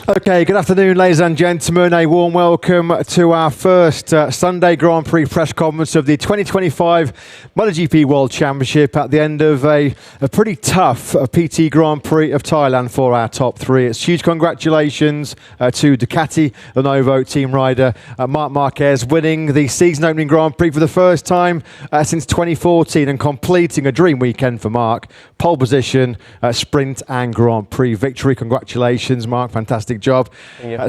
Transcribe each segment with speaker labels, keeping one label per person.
Speaker 1: Okay, good afternoon, ladies and gentlemen. A warm welcome to our first Sunday Grand Prix press conference of the 2025 Motogp World Championship at the end of a pretty tough PT Grand Prix of Thailand for our top three. It's huge congratulations to Ducati, Lenovo team rider Marc Marquez, winning the season-opening Grand Prix for the first time since 2014 and completing a dream weekend for Marc. Pole position, sprint and Grand Prix victory. Congratulations, Marc. Fantastic job.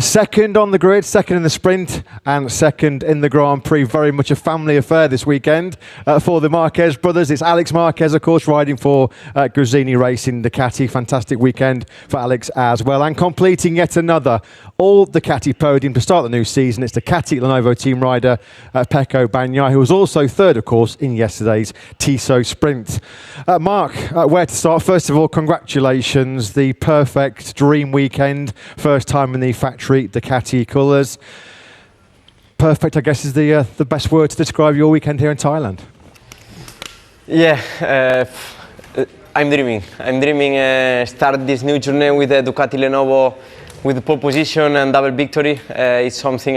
Speaker 1: Second on the grid, second in the sprint and second in the Grand Prix. Very much a family affair this weekend for the Marquez brothers. It's Alex Marquez, of course, riding for Gresini Racing Ducati. Fantastic weekend for Alex as well. And completing yet another all Ducati podium to start the new season. It's Ducati Lenovo team rider Pecco Bagnaia, who was also third, of course, in yesterday's Tissot sprint. Marc, where to start? First of all, congratulations. The perfect dream weekend. First time in the factory Ducati colours. Perfect, I guess, is the best word to describe your weekend here in Thailand.
Speaker 2: Yeah, I'm dreaming. Start this new journey with the Ducati Lenovo with the pole position and double victory. It's something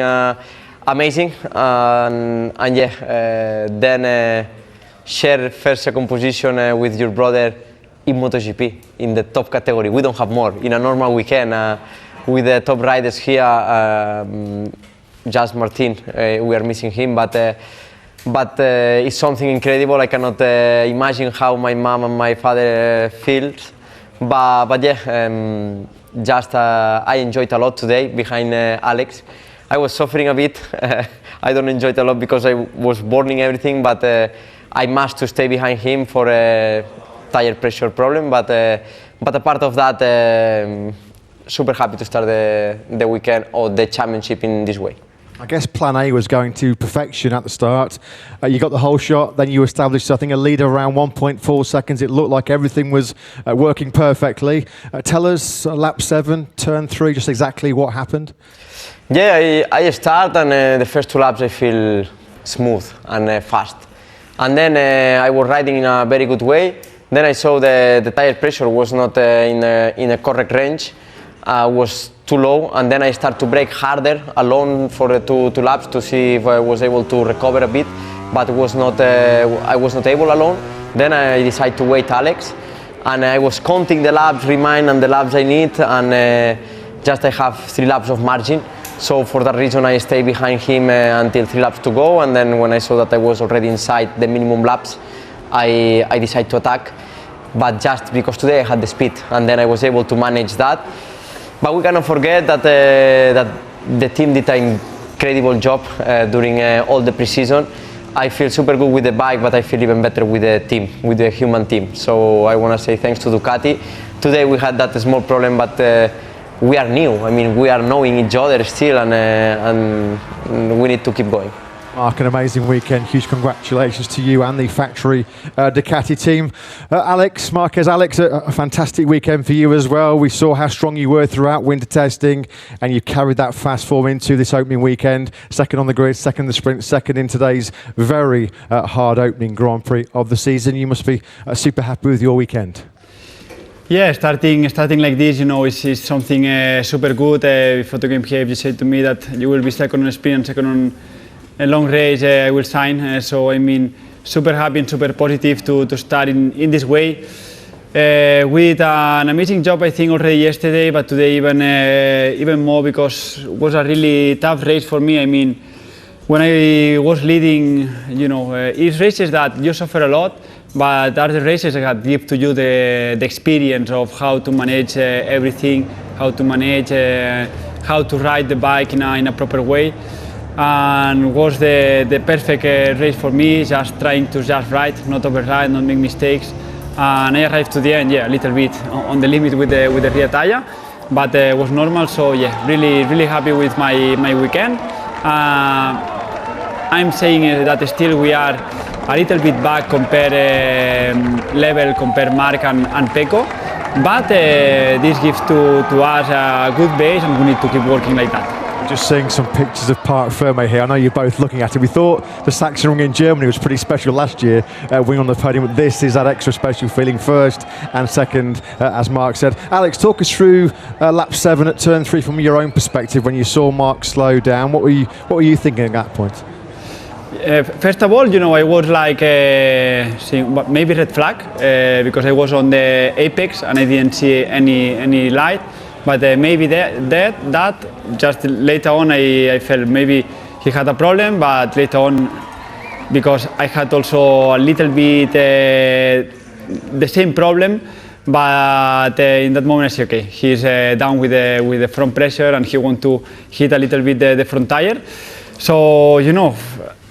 Speaker 2: amazing. And yeah, then share first, second position with your brother in MotoGP in the top category. We don't have more in a normal weekend with the top riders here. Just Martin, we are missing him, but it's something incredible. I cannot imagine how my mom and my father feel. But yeah, just I enjoyed a lot today behind Alex. I was suffering a bit. I don't enjoy it a lot because I was burning everything, but I must to stay behind him for a tire pressure problem. But a part of that, super happy to start the weekend or the championship in this way.
Speaker 1: I guess plan A was going to perfection at the start. You got the whole shot, then you established, I think, a lead around 1.4 seconds. It looked like everything was working perfectly. Tell us, lap 7, turn 3, just exactly what happened.
Speaker 2: Yeah, I start and the first 2 laps I feel smooth and fast. And then I was riding in a very good way. Then I saw the tire pressure was not in a correct range. Was too low, and then I start to brake harder alone for the two laps to see if I was able to recover a bit, but I was not able alone. Then I decided to wait Alex, and I was counting the laps remain and the laps I need, and just I have 3 laps of margin. So for that reason I stay behind him until 3 laps to go, and then when I saw that I was already inside the minimum laps, I decided to attack, but just because today I had the speed, and then I was able to manage that. But we cannot forget that the team did an incredible job during all the pre-season. I feel super good with the bike, but I feel even better with the team, with the human team. So I want to say thanks to Ducati. Today we had that small problem, but we are new. I mean, we are knowing each other still, and we need to keep going.
Speaker 1: Marc, an amazing weekend. Huge congratulations to you and the factory Ducati team. Alex Marquez, a fantastic weekend for you as well. We saw how strong you were throughout winter testing, and you carried that fast form into this opening weekend. Second on the grid, second in the sprint, second in today's very hard opening Grand Prix of the season. You must be super happy with your weekend.
Speaker 3: Yeah, starting like this, you know, is something super good. Before the game here, you said to me that you will be second on the sprint and second on a long race, I will sign. So I mean, super happy and super positive to start in this way. We did an amazing job, I think, already yesterday, but today even more, because it was a really tough race for me. I mean, when I was leading, you know, it's races that you suffer a lot, but other races that give to you the experience of how to manage everything, how to manage, how to ride the bike in a proper way. And was the perfect race for me, just trying to just ride, not override, not make mistakes. And I arrived to the end, yeah, a little bit on the limit with the rear tire, but it was normal. So yeah, really happy with my weekend. I'm saying that still we are a little bit back compare Marc and Pecco, but this gives to us a good base, and we need to keep working like that.
Speaker 1: Just seeing some pictures of Parc Fermé here. I know you're both looking at it. We thought the Sachsenring in Germany was pretty special last year, winning on the podium. This is that extra special feeling, first and second, as Marc said. Alex, talk us through lap 7 at turn 3 from your own perspective when you saw Marc slow down. What were you thinking at that point?
Speaker 3: First of all, I was like seeing maybe red flag because I was on the apex and I didn't see any light. But maybe that just later on I felt maybe he had a problem. But later on, because I had also a little bit the same problem. But in that moment I said, okay, he's down with the front pressure and he wants to hit a little bit the front tire. So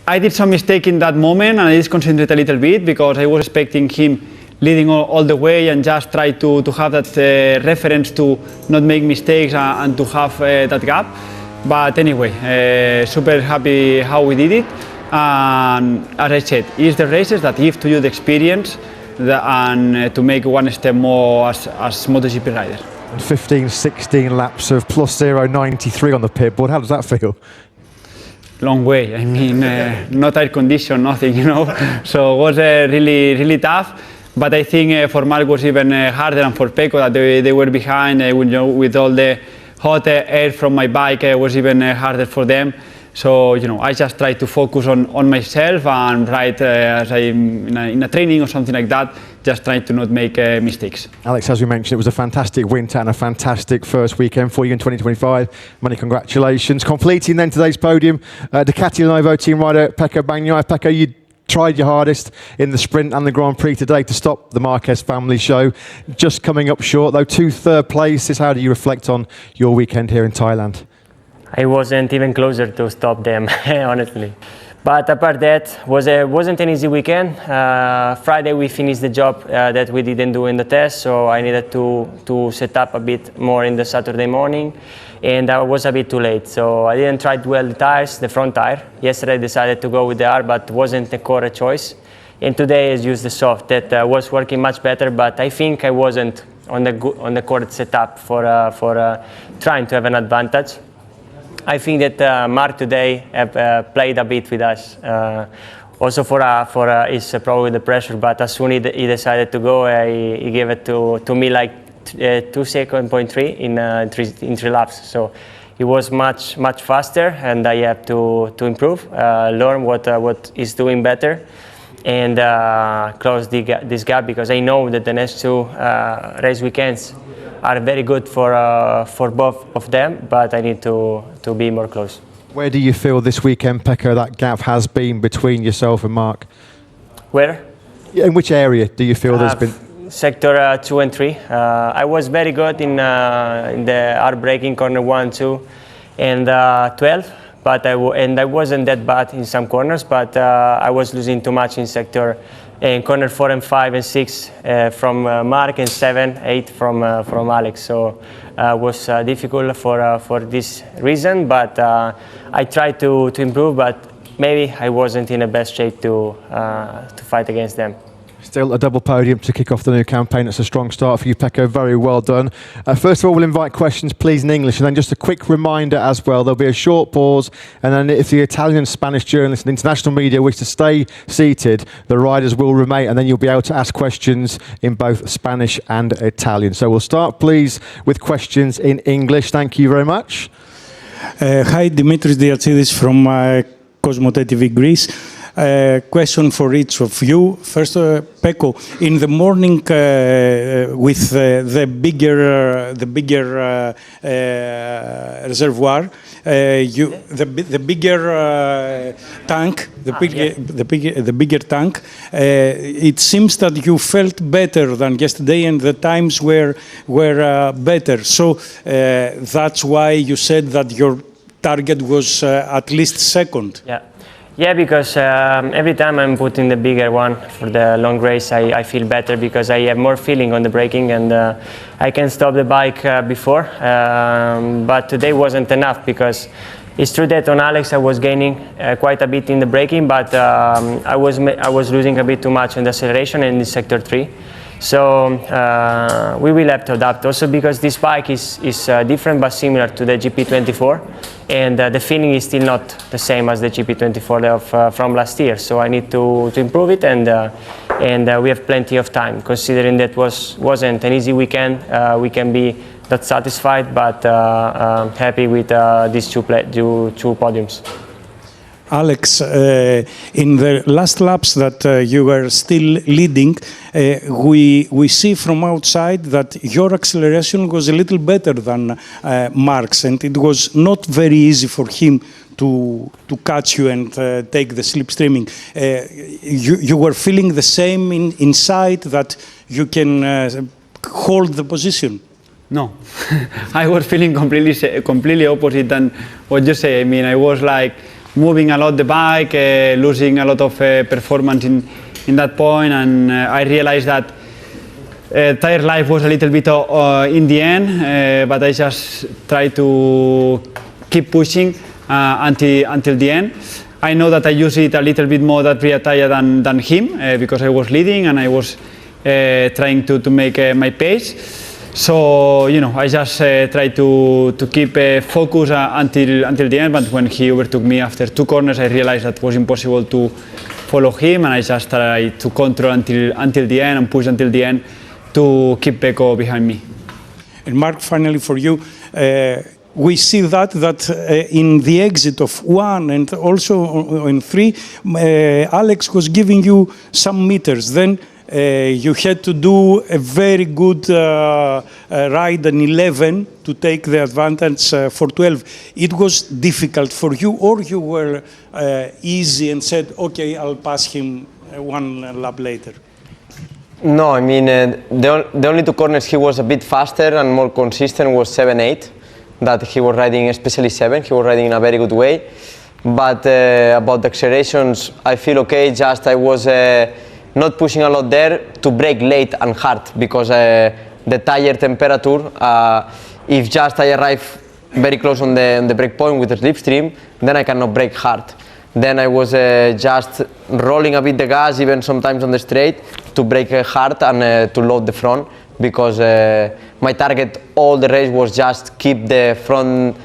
Speaker 3: I did some mistake in that moment and I just concentrated a little bit because I was expecting him leading all the way and just try to have that reference to not make mistakes and to have that gap. But anyway, super happy how we did it. And as I said, it's the races that give to you the experience and to make one step more as MotoGP rider.
Speaker 1: 15-16 laps of plus 0.93 on the pit board. How does that feel?
Speaker 3: Long way. I mean, not air condition, nothing, So it was really, really tough. But I think for Marc was even harder than for Pecco that they were behind. With all the hot air from my bike, it was even harder for them. So I just try to focus on myself and ride as I'm in a training or something like that. Just trying to not make mistakes. Alex,
Speaker 1: as we mentioned, it was a fantastic winter and a fantastic first weekend for you in 2025. Many congratulations. Completing then today's podium, Ducati Lenovo team rider Pecco Bagnaia. Pecco, you tried your hardest in the sprint and the Grand Prix today to stop the Marquez family show. Just coming up short, though, 2 third places. How do you reflect on your weekend here in Thailand?
Speaker 4: I wasn't even closer to stop them, honestly. But apart that, wasn't an easy weekend. Friday we finished the job that we didn't do in the test, so I needed to set up a bit more in the Saturday morning, and I was a bit too late. So I didn't try to weld the tires, the front tire. Yesterday I decided to go with the R, but wasn't the correct choice. And today I used the soft that was working much better, but I think I wasn't on the correct setup for trying to have an advantage. I think that Marc today have played a bit with us. Also for is probably the pressure, but as soon as he decided to go, he gave it to me like 2 seconds, 0.3 in 3 laps. So he was much faster, and I have to improve, learn what he's doing better, and close this gap, because I know that the next 2 race weekends are very good for both of them, but I need to be more close.
Speaker 1: Where do you feel this weekend, Pecco, that gap has been between yourself and Marc?
Speaker 4: Where?
Speaker 1: In which area do you feel there's been?
Speaker 4: Sector 2 and 3. I was very good in the hard braking corner 1, 2, and 12. But I wasn't that bad in some corners, but I was losing too much in sector in corner 4 and 5 and 6 from Marc, and 7, 8 from Alex. So it was difficult for this reason, but I tried to improve, but maybe I wasn't in the best shape to fight against them.
Speaker 1: Still a double podium to kick off the new campaign. It's a strong start for you, Pecco. Very well done. First of all, we'll invite questions, please, in English, and then just a quick reminder as well. There'll be a short pause, and then if the Italian and Spanish journalists and international media wish to stay seated, the riders will remain, and then you'll be able to ask questions in both Spanish and Italian. So we'll start, please, with questions in English. Thank you very much.
Speaker 5: Hi, Dimitris Diatsidis from Cosmote TV Greece. Question for each of you. First, Pecco, in the morning with the bigger reservoir, the bigger tank, the bigger tank. It seems that you felt better than yesterday, and the times were better. So that's why you said that your target was at least second.
Speaker 4: Yeah, because every time I'm putting the bigger one for the long race, I feel better because I have more feeling on the braking, and I can stop the bike before. But today wasn't enough, because it's true that on Alex I was gaining quite a bit in the braking, but I was losing a bit too much on the acceleration in sector 3. So we will have to adapt also because this bike is different but similar to the GP24, and the feeling is still not the same as the GP24 from last year. So I need to improve it, and we have plenty of time. Considering that wasn't an easy weekend, we can be not satisfied, but happy with these two podiums.
Speaker 5: Alex, in the last laps that you were still leading, we see from outside that your acceleration was a little better than Marc's, and it was not very easy for him to catch you and take the slipstreaming. You were feeling the same inside, that you can hold the position?
Speaker 3: No, I was feeling completely opposite than what you say. I mean, I was like moving a lot the bike, losing a lot of performance in that point, and I realized that tire life was a little bit in the end, but I just tried to keep pushing until the end. I know that I used it a little bit more that rear tire than him because I was leading and I was trying to make my pace. So, you know, I just tried to keep focus until the end, but when he overtook me after 2 corners, I realized that it was impossible to follow him, and I just tried to control until the end and push until the end to keep Pecco behind me.
Speaker 5: And Marc, finally for you, we see that in the exit of 1 and also in 3, Alex was giving you some meters. Then you had to do a very good ride in 11 to take the advantage for 12. It was difficult for you, or you were easy and said, okay, I'll pass him 1 lap later?
Speaker 2: No, I mean, the only 2 corners he was a bit faster and more consistent was 7-8, that he was riding, especially 7, he was riding in a very good way. But about the accelerations, I feel okay, just I was not pushing a lot there to brake late and hard, because the tire temperature, if just I arrive very close on the brake point with the slipstream, then I cannot brake hard. Then I was just rolling a bit the gas, even sometimes on the straight, to brake hard and to load the front, because my target all the race was just keep the front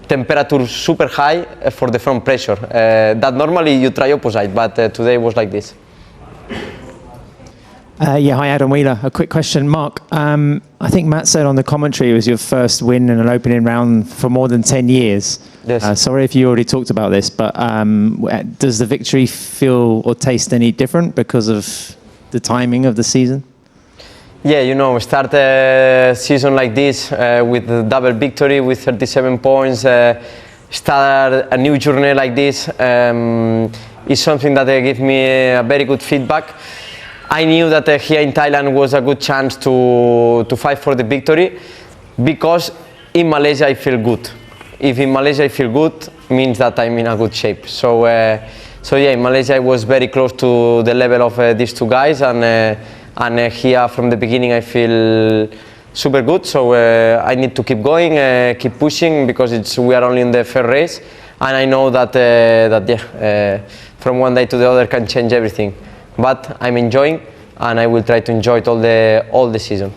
Speaker 2: temperature super high for the front pressure. That normally you try opposite, but today was like this.
Speaker 6: Yeah, hi Adam Wheeler. A quick question, Marc. I think Matt said on the commentary it was your first win in an opening round for more than 10 years.
Speaker 2: Yes.
Speaker 6: Sorry if you already talked about this, but does the victory feel or taste any different because of the timing of the season?
Speaker 2: Yeah, you know, start a season like this with a double victory with 37 points, start a new journey like this is something that gave me a very good feedback. I knew that here in Thailand was a good chance to fight for the victory, because in Malaysia I feel good. If in Malaysia I feel good, means that I'm in a good shape. So yeah, in Malaysia I was very close to the level of these 2 guys, and here from the beginning I feel super good. So I need to keep going, keep pushing, because we are only in the first race, and I know that from one day to the other can change everything. But I'm enjoying, and I will try to enjoy it all the season.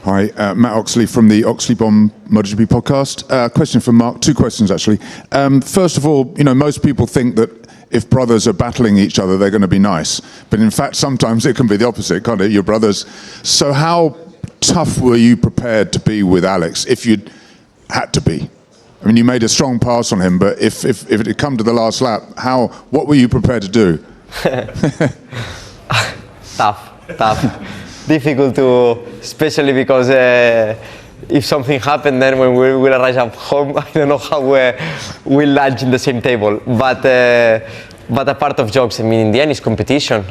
Speaker 7: Hi, Matt Oxley from the Oxley Bomb Motogp podcast. Question for Marc, 2 questions actually. First of all, you know, most people think that if brothers are battling each other, they're going to be nice. But in fact, sometimes it can be the opposite, can't it? Your brothers. So how tough were you prepared to be with Alex, if you had to be? I mean, you made a strong pass on him, but if it had come to the last lap, what were you prepared to do?
Speaker 2: Tough. Difficult to, especially because if something happened, then when we will arrive at home, I don't know how we'll lunch in the same table. But a part of jokes, I mean, in the end, it's competition.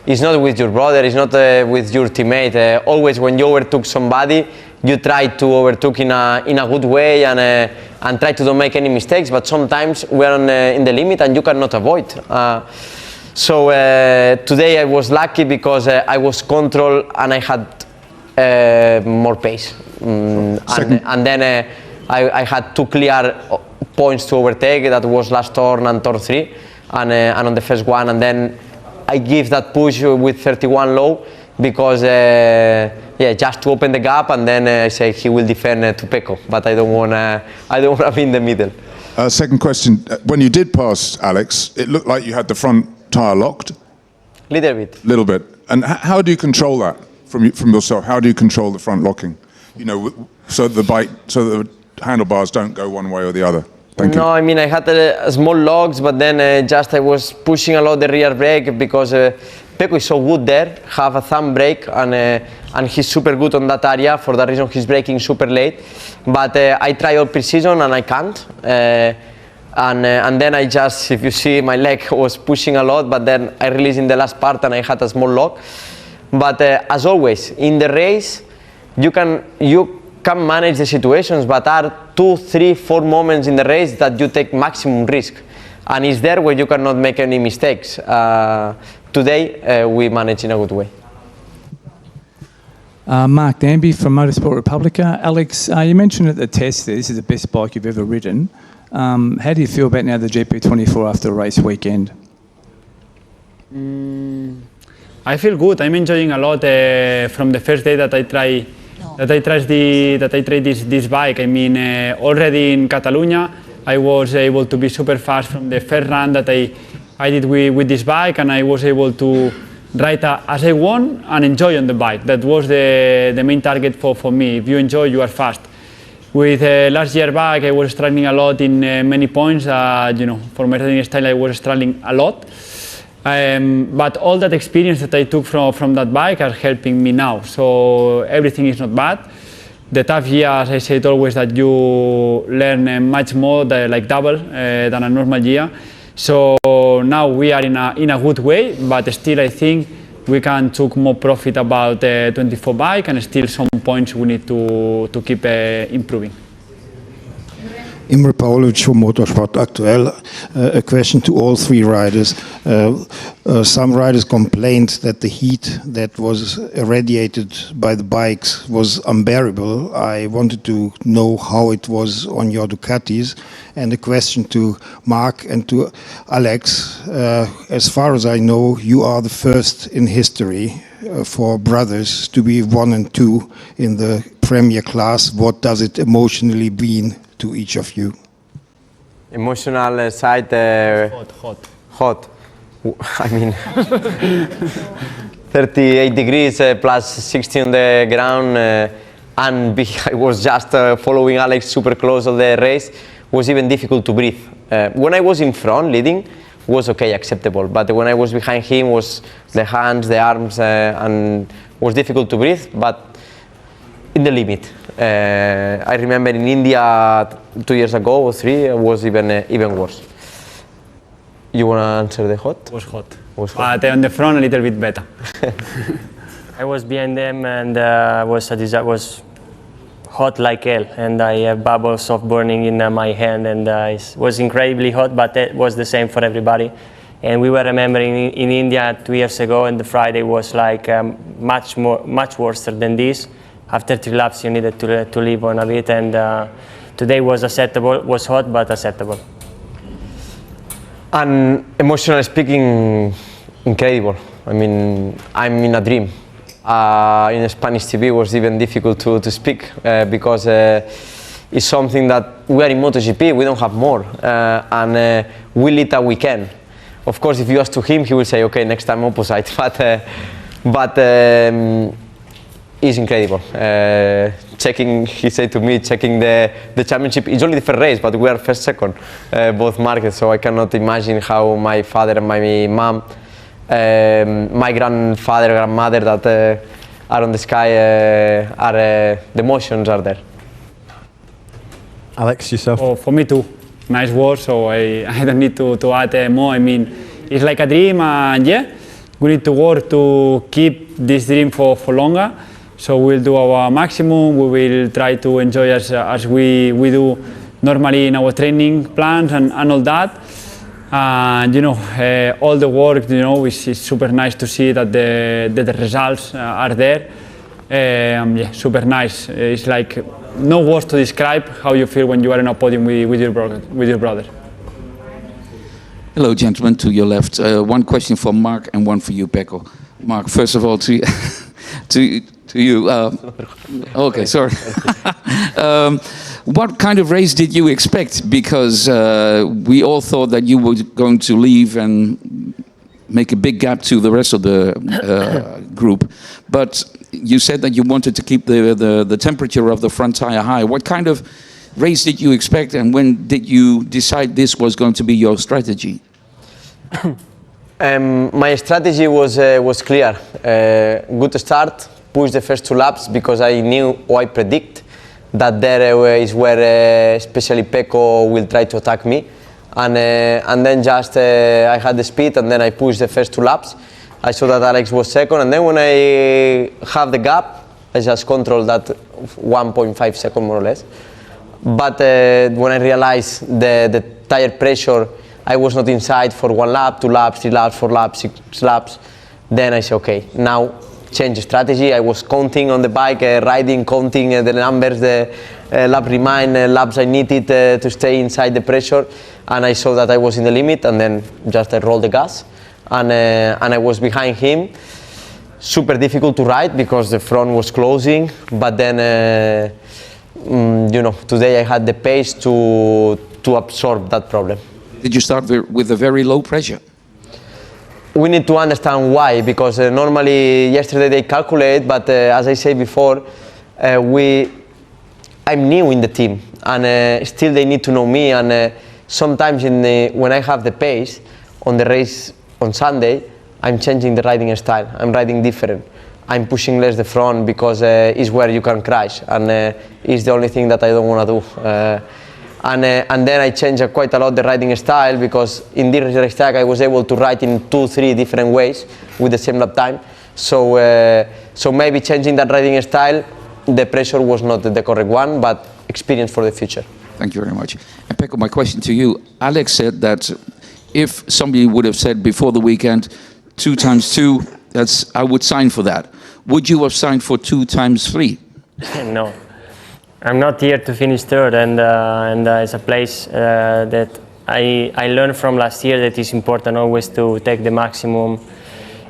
Speaker 2: It's not with your brother, it's not with your teammate. Always when you overtook somebody, you try to overtook in a good way and try to don't make any mistakes. But sometimes we're in the limit and you cannot avoid. So today I was lucky because I was controlled and I had more pace. And then I had 2 clear points to overtake. That was last turn and turn 3, and on the first one. And then I give that push with 31 low. because just to open the gap, and then I say he will defend to Pecco, but I don't want to be in the middle.
Speaker 7: Second question, when you did pass Alex, it looked like you had the front tyre locked.
Speaker 2: Little bit.
Speaker 7: And how do you control that from yourself? How do you control the front locking? So the handlebars don't go one way or the other. Thank you.
Speaker 2: No, I mean I had small locks, but then I was pushing a lot the rear brake because Pecco is so good there, have a thumb brake, and he's super good on that area. For that reason, he's braking super late. But I try all pre-season and I can't. And then if you see, my leg was pushing a lot, but then I released in the last part and I had a small lock. But as always, in the race, you can manage the situations, but are 2, 3, 4 moments in the race that you take maximum risk. And it's there where you cannot make any mistakes. Today, we manage in a good way.
Speaker 8: Mark Danby from Motorsport Republica. Alex, you mentioned at the test that this is the best bike you've ever ridden. How do you feel about now the GP24 after a race weekend?
Speaker 3: I feel good. I'm enjoying a lot from the first day that I tried this bike. I mean, already in Catalonia, I was able to be super fast from the first run that I did with this bike, and I was able to ride as I want and enjoy on the bike. That was the main target for me. If you enjoy, you are fast. With last year bike, I was struggling a lot in many points. For my riding style, I was struggling a lot. But all that experience that I took from that bike are helping me now. So everything is not bad. The tough years, I said always that you learn much more, like double than a normal year. So now we are in a good way, but still I think we can take more profit about 24 bike, and still some points we need to keep improving.
Speaker 9: Imre Pavlovic from Motorsport Aktuell. A question to all three riders. Some riders complained that the heat that was irradiated by the bikes was unbearable. I wanted to know how it was on your Ducatis. And a question to Marc and to Alex. As far as I know, you are the first in history for brothers to be 1 and 2 in the Premier class. What does it emotionally mean to each of you?
Speaker 2: Emotional side. Hot. I mean, 38 degrees plus 60 on the ground, and I was just following Alex super close all the race. Was even difficult to breathe. When I was in front leading, was okay, acceptable. But when I was behind him, was the hands, the arms, and was difficult to breathe. But in the limit. I remember in India 2 years ago or 3, it was even worse. You want to answer the hot?
Speaker 3: It was hot. But on the front a little bit better.
Speaker 4: I was behind them and was hot like hell, and I have bubbles of burning in my hand, and it was incredibly hot, but it was the same for everybody. And we were remembering in India 2 years ago, and the Friday was like much worse than this. After 3 laps, you needed to leave on a bit, and today was acceptable. Was hot, but acceptable.
Speaker 2: And emotionally speaking, incredible. I mean, I'm in a dream. In Spanish TV, it was even difficult to speak because it's something that we are in MotoGP. We don't have more, and we lead a weekend. Of course, if you ask to him, he will say, "Okay, next time opposite." But it's incredible. He said to me, checking the championship. It's only the first race, but we are first, second, both markets. So I cannot imagine how my father and my mom, my grandfather, grandmother that are on the sky, the emotions are there.
Speaker 1: Alex, yourself?
Speaker 3: Oh, for me too. Nice words, so I don't need to add more. I mean, it's like a dream, and we need to work to keep this dream for longer. So we'll do our maximum. We will try to enjoy as we do normally in our training plans and all that. And all the work, is super nice to see that the results are there. Super nice. It's like no words to describe how you feel when you are in a podium with your brother.
Speaker 10: Hello, gentlemen, to your left. One question for Marc and one for you, Pecco. Marc, first of all, to to you. Okay, sorry. What kind of race did you expect? Because we all thought that you were going to leave and make a big gap to the rest of the group. But you said that you wanted to keep the temperature of the front tire high. What kind of race did you expect, and when did you decide this was going to be your strategy?
Speaker 2: My strategy was clear. Good start, push the first 2 laps because I knew or I predict that there is where especially Pecco will try to attack me. And then just I had the speed and then I pushed the first 2 laps. I saw that Alex was second, and then when I have the gap, I just controlled that 1.5 seconds more or less. But when I realized the tire pressure, I was not inside for 1 lap, 2 laps, 3 laps, 4 laps, 6 laps. Then I said, okay, now change strategy. I was counting on the bike, riding, counting the numbers, the lap remind, laps I needed to stay inside the pressure. And I saw that I was in the limit, and then just I rolled the gas. And I was behind him. Super difficult to ride because the front was closing. But then, today I had the pace to absorb that problem.
Speaker 10: Did you start with a very low pressure?
Speaker 2: We need to understand why, because normally yesterday they calculate, but as I said before, I'm new in the team, and still they need to know me. And sometimes when I have the pace on the race on Sunday, I'm changing the riding style. I'm riding different. I'm pushing less the front because it's where you can crash, and it's the only thing that I don't want to do. And then I changed quite a lot the riding style, because in this racetrack I was able to ride in 2-3 different ways with the same lap time. So maybe changing that riding style, the pressure was not the correct one, but experience for the future.
Speaker 10: Thank you very much. And Pecco, my question to you, Alex said that if somebody would have said before the weekend 2 times 2, I would sign for that. Would you have signed for 2 times 3?
Speaker 4: No. I'm not here to finish third, and it's a place that I learned from last year that it's important always to take the maximum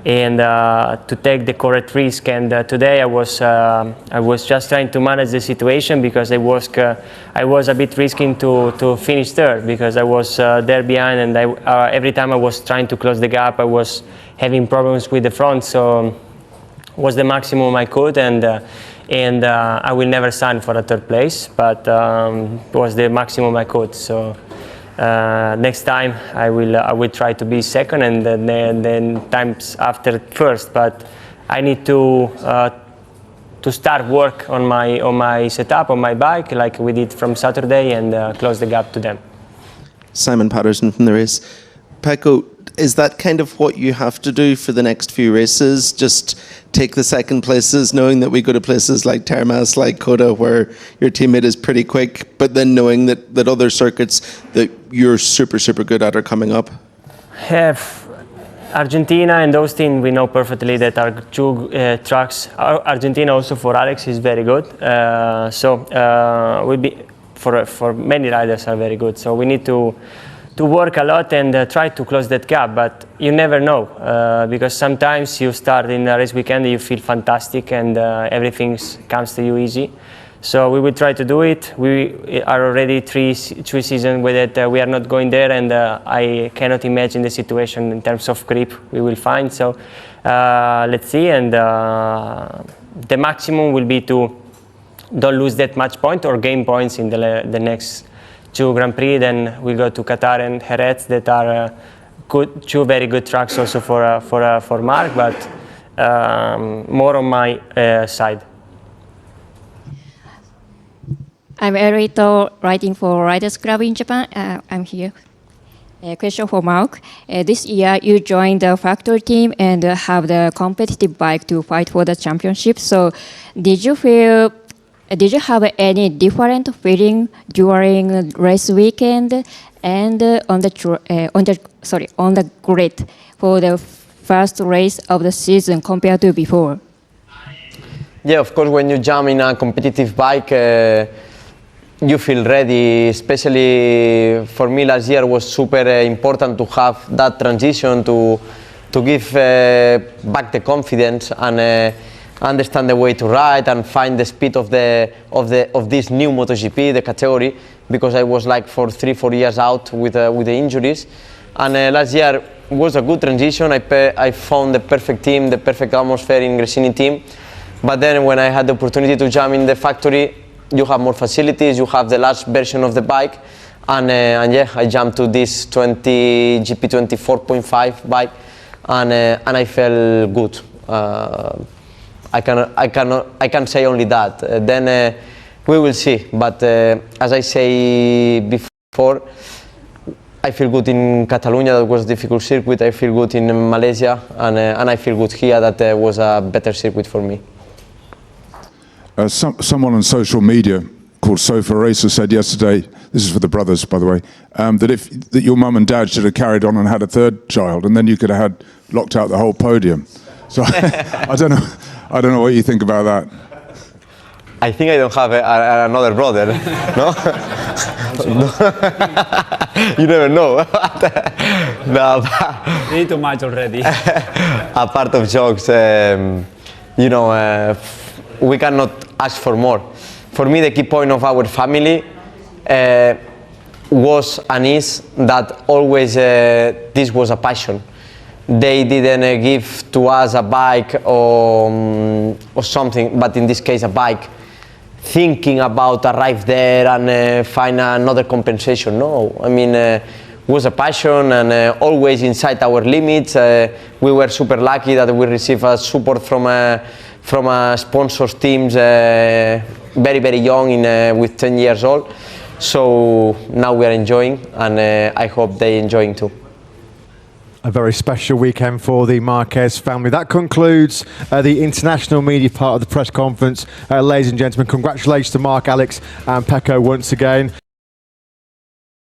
Speaker 4: and to take the correct risk. And today I was just trying to manage the situation, because I was a bit risking to finish third, because I was there behind, and every time I was trying to close the gap, I was having problems with the front. So it was the maximum I could, and I will never sign for a third place, but it was the maximum I could. So next time I will try to be second, and then times after first. But I need to start work on my setup, on my bike, like we did from Saturday, and close the gap to them.
Speaker 11: Simon Patterson from the race. Pecco, is that kind of what you have to do for the next few races? Just take the second places, knowing that we go to places like Terima, like Kota, where your teammate is pretty quick, but then knowing that other circuits that you're super, super good at are coming up?
Speaker 4: Argentina and Austin, we know perfectly that our 2 tracks. Argentina also for Alex is very good. Will be for many riders are very good. So we need to work a lot and try to close that gap, but you never know, because sometimes you start in a race weekend and you feel fantastic, and everything comes to you easy. So we will try to do it. We are already 3 seasons with it. We are not going there, and I cannot imagine the situation in terms of grip we will find. So let's see, and the maximum will be to don't lose that much point or gain points in the next 2 Grand Prix. Then we go to Qatar and Jerez, that are 2 very good tracks also for Marc, but more on my side.
Speaker 12: I'm Erito, writing for Riders Club in Japan. I'm here. A question for Marc. This year you joined the factory team and have the competitive bike to fight for the championship. So did you have any different feeling during race weekend and on the grid for the first race of the season compared to before?
Speaker 2: Yeah, of course, when you jump in a competitive bike, you feel ready. Especially for me, last year was super important to have that transition to give back the confidence, and understand the way to ride and find the speed of this new MotoGP, the category, because I was like for 3-4 years out with the injuries. And last year was a good transition. I found the perfect team, the perfect atmosphere in Gresini team. But then when I had the opportunity to jump in the factory, you have more facilities, you have the last version of the bike, and yeah, I jumped to this GP 24.5 bike, and I felt good. I can say only that. Then we will see. But as I say before, I feel good in Catalonia. That was a difficult circuit. I feel good in Malaysia, and I feel good here. That was a better circuit for me.
Speaker 7: Someone on social media called Sofa Racer said yesterday, this is for the brothers, by the way, that your mum and dad should have carried on and had a third child, and then you could have had locked out the whole podium. So I don't know what you think about that.
Speaker 2: I think I don't have another brother, no? You never know. No,
Speaker 3: Need too much already.
Speaker 2: A part of jokes, you know, we cannot ask for more. For me, the key point of our family was and is that always this was a passion. They didn't give to us a bike or something, but in this case a bike, thinking about arrive there and find another compensation. No, I mean, it was a passion and always inside our limits. We were super lucky that we received support from sponsors teams very, very young, with 10 years old. So now we are enjoying, and I hope they're enjoying too.
Speaker 1: A very special weekend for the Marquez family. That concludes the international media part of the press conference. Ladies and gentlemen, congratulations to Marc, Alex and Pecco once again.